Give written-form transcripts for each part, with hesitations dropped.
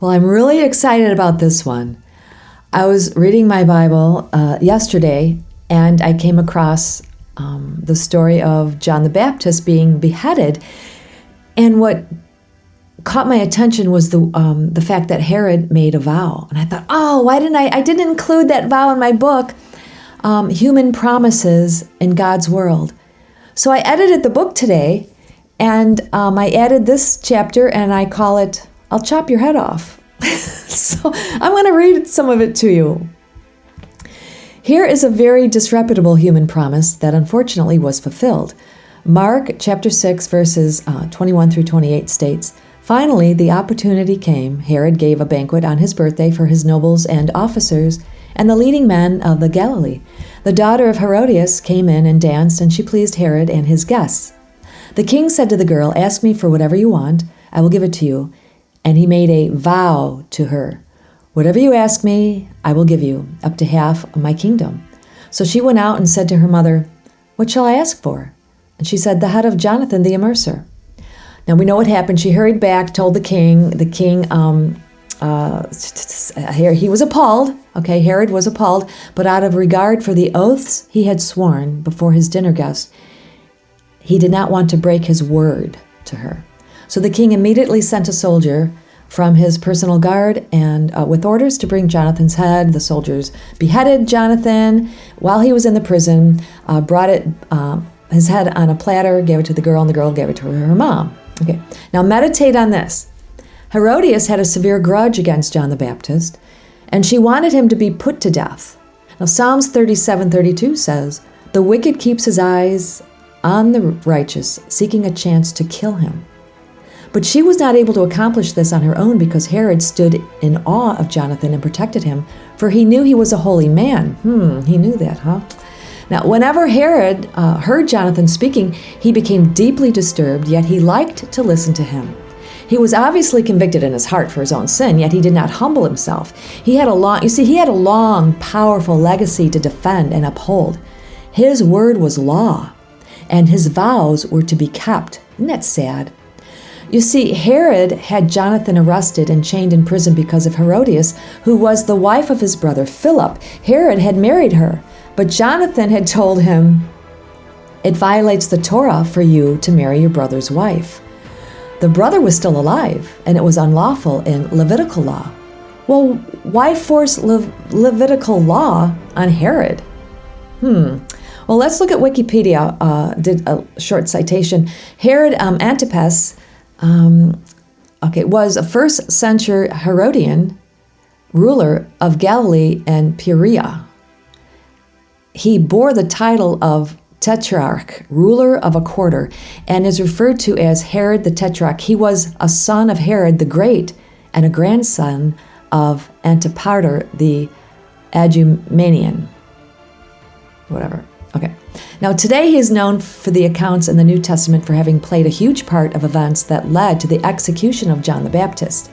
Well, I'm really excited about this one. I was reading my Bible yesterday, and I came across the story of John the Baptist being beheaded. And what caught my attention was the fact that Herod made a vow. And I thought, oh, why didn't I didn't include that vow in my book, Human Promises in God's World. So I edited the book today, and I added this chapter, and I call it, I'll Chop Your Head Off. So I'm going to read some of it to you. Here is a very disreputable human promise that unfortunately was fulfilled. Mark chapter 6, verses 21 through 28 states, "Finally, the opportunity came. Herod gave a banquet on his birthday for his nobles and officers and the leading men of the Galilee. The daughter of Herodias came in and danced, and she pleased Herod and his guests. The king said to the girl, 'Ask me for whatever you want. I will give it to you.' And he made a vow to her. 'Whatever you ask me, I will give you, up to half of my kingdom.' So she went out and said to her mother, 'What shall I ask for?' And she said, 'The head of Jonathan the Immerser.' Now we know what happened. She hurried back, told the king. The king, he was appalled. Okay, Herod was appalled, but out of regard for the oaths he had sworn before his dinner guests, he did not want to break his word to her. So the king immediately sent a soldier from his personal guard and with orders to bring Jonathan's head. The soldiers beheaded Jonathan while he was in the prison, brought his head on a platter, gave it to the girl, and the girl gave it to her mom. Okay, now meditate on this. Herodias had a severe grudge against John the Baptist, and she wanted him to be put to death. Now Psalms 37:32 says, "The wicked keeps his eyes on the righteous, seeking a chance to kill him." But she was not able to accomplish this on her own because Herod stood in awe of Jonathan and protected him, for he knew he was a holy man. He knew that, huh? Now, whenever Herod heard Jonathan speaking, he became deeply disturbed, yet he liked to listen to him. He was obviously convicted in his heart for his own sin, yet he did not humble himself. He had a long, powerful legacy to defend and uphold. His word was law, and his vows were to be kept. Isn't that sad? You see, Herod had Jonathan arrested and chained in prison because of Herodias, who was the wife of his brother Philip. Herod had married her, but Jonathan had told him, "It violates the Torah for you to marry your brother's wife." The brother was still alive, and it was unlawful in Levitical law. Well, why force Levitical law on Herod? Well, let's look at Wikipedia. Did a short citation. Herod Antipas was a first-century Herodian ruler of Galilee and Perea. He bore the title of Tetrarch, ruler of a quarter, and is referred to as Herod the Tetrarch. He was a son of Herod the Great and a grandson of Antipater the Idumenian. Whatever. Okay. Now, today he is known for the accounts in the New Testament for having played a huge part of events that led to the execution of John the Baptist.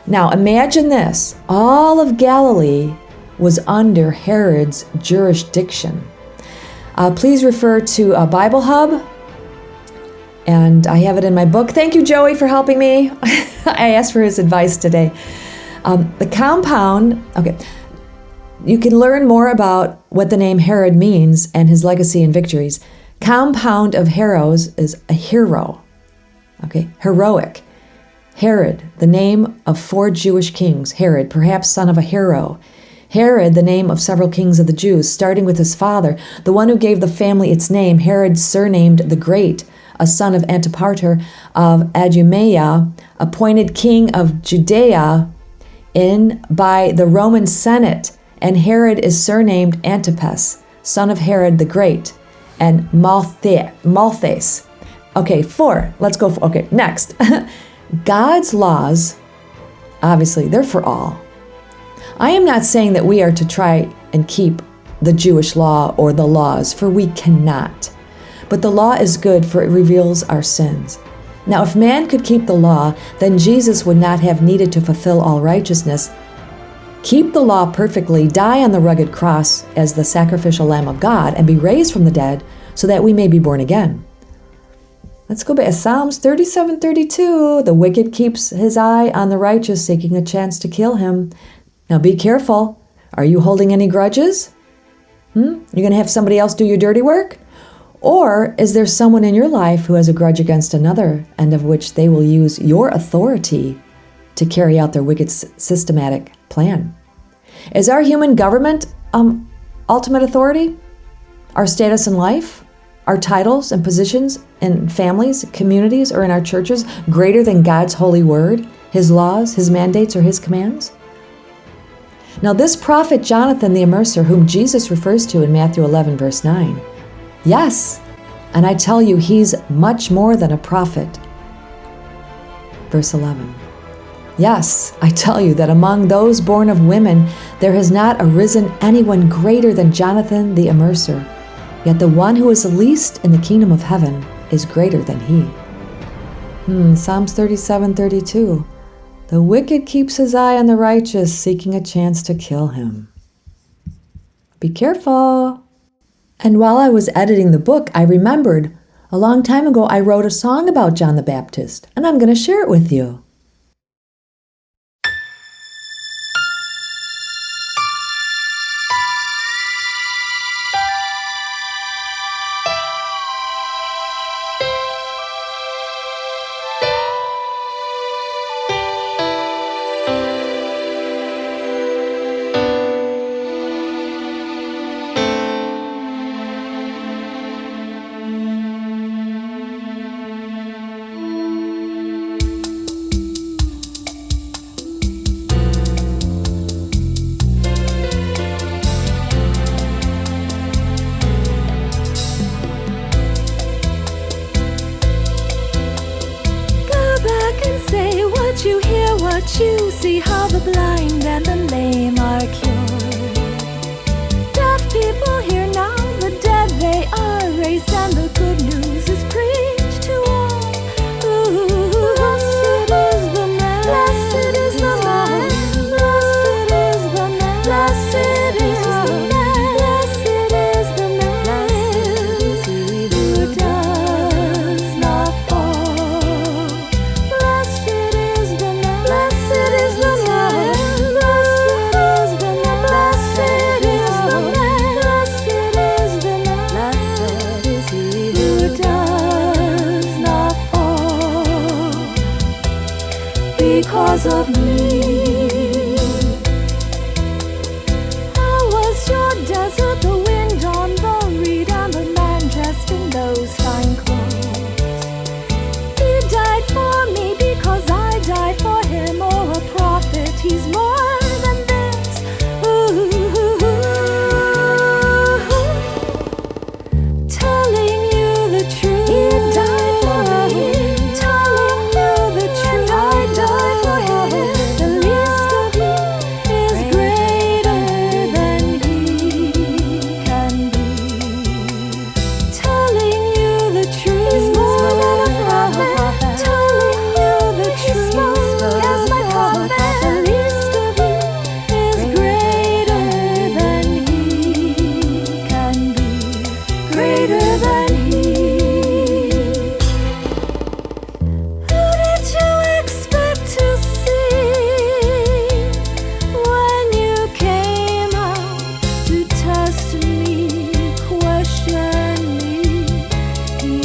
Now, imagine this. All of Galilee was under Herod's jurisdiction. Please refer to Bible Hub, and I have it in my book. Thank you, Joey, for helping me. I asked for his advice today. The compound, you can learn more about what the name Herod means and his legacy and victories. Compound of heroes is a hero, heroic. Herod, the name of 4 Jewish kings. Herod, perhaps son of a hero. Herod, the name of several kings of the Jews, starting with his father, the one who gave the family its name. Herod, surnamed the Great, a son of Antipater of Idumea, appointed king of Judea by the Roman Senate. And Herod is surnamed Antipas, son of Herod the Great, and Malthes. 4. Let's go. Next. God's laws, obviously, they're for all. I am not saying that we are to try and keep the Jewish law or the laws, for we cannot. But the law is good, for it reveals our sins. Now, if man could keep the law, then Jesus would not have needed to fulfill all righteousness. Keep the law perfectly, die on the rugged cross as the sacrificial Lamb of God, and be raised from the dead so that we may be born again. Let's go back. Psalms 37:32. The wicked keeps his eye on the righteous, seeking a chance to kill him. Now be careful. Are you holding any grudges? You're going to have somebody else do your dirty work? Or is there someone in your life who has a grudge against another, and of which they will use your authority to carry out their wicked systematic plan? Is our human government ultimate authority? Our status in life? Our titles and positions in families, communities, or in our churches greater than God's holy word, His laws, His mandates, or His commands? Now this prophet Jonathan the Immerser, whom Jesus refers to in Matthew 11, verse 9, yes, and I tell you, he's much more than a prophet. Verse 11, yes, I tell you that among those born of women, there has not arisen anyone greater than Jonathan the Immerser. Yet the one who is the least in the kingdom of heaven is greater than he. Psalms 37:32. The wicked keeps his eye on the righteous, seeking a chance to kill him. Be careful. And while I was editing the book, I remembered a long time ago I wrote a song about John the Baptist, and I'm going to share it with you. You hear what you see, how the blind and the lame are cured. Deaf people hear now, the dead they are raised, and the good news is preached to all. Blessed is the man, blessed is the man, blessed is the man, blessed is the man, blessed is the man who does not fall. Blessed is the man, blessed is the man, blessed is the man, blessed is the man, blessed is the man, blessed is he who does not fall because of me. How was your desert, the wind on the reed, and the man dressed in those fine clothes? He died for me because I died for him. Oh, a prophet, he's more than this. Telling you the truth, he died for me. Telling you the truth, I died for him. The least of you is greater than he can be. Telling you the truth, he's more than a prophet. Telling you the truth, as my prophet. The least of you is greater than he can be. Greater than he. Who did you expect to see when you came out to test me, question me? He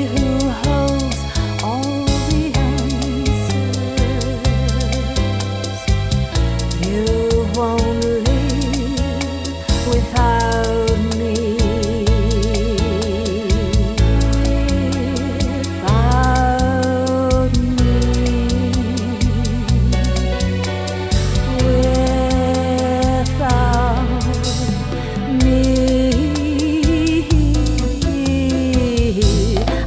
who holds all the answers. You won't leave without me. Without me.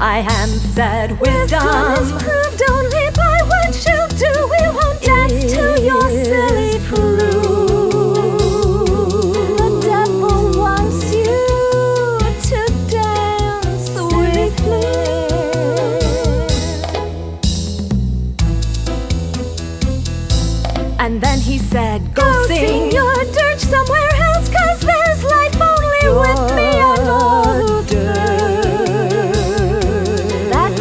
I am said wisdom is proved only by what you do. We won't dance to your silly flute. The devil wants you to dance with him. And then he said, go sing your dirge somewhere else, 'cause there's life only with me and all who thirst. That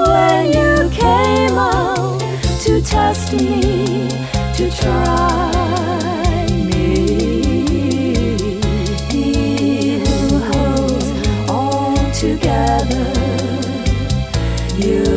when you came out to test me, to try me. He who holds all together, you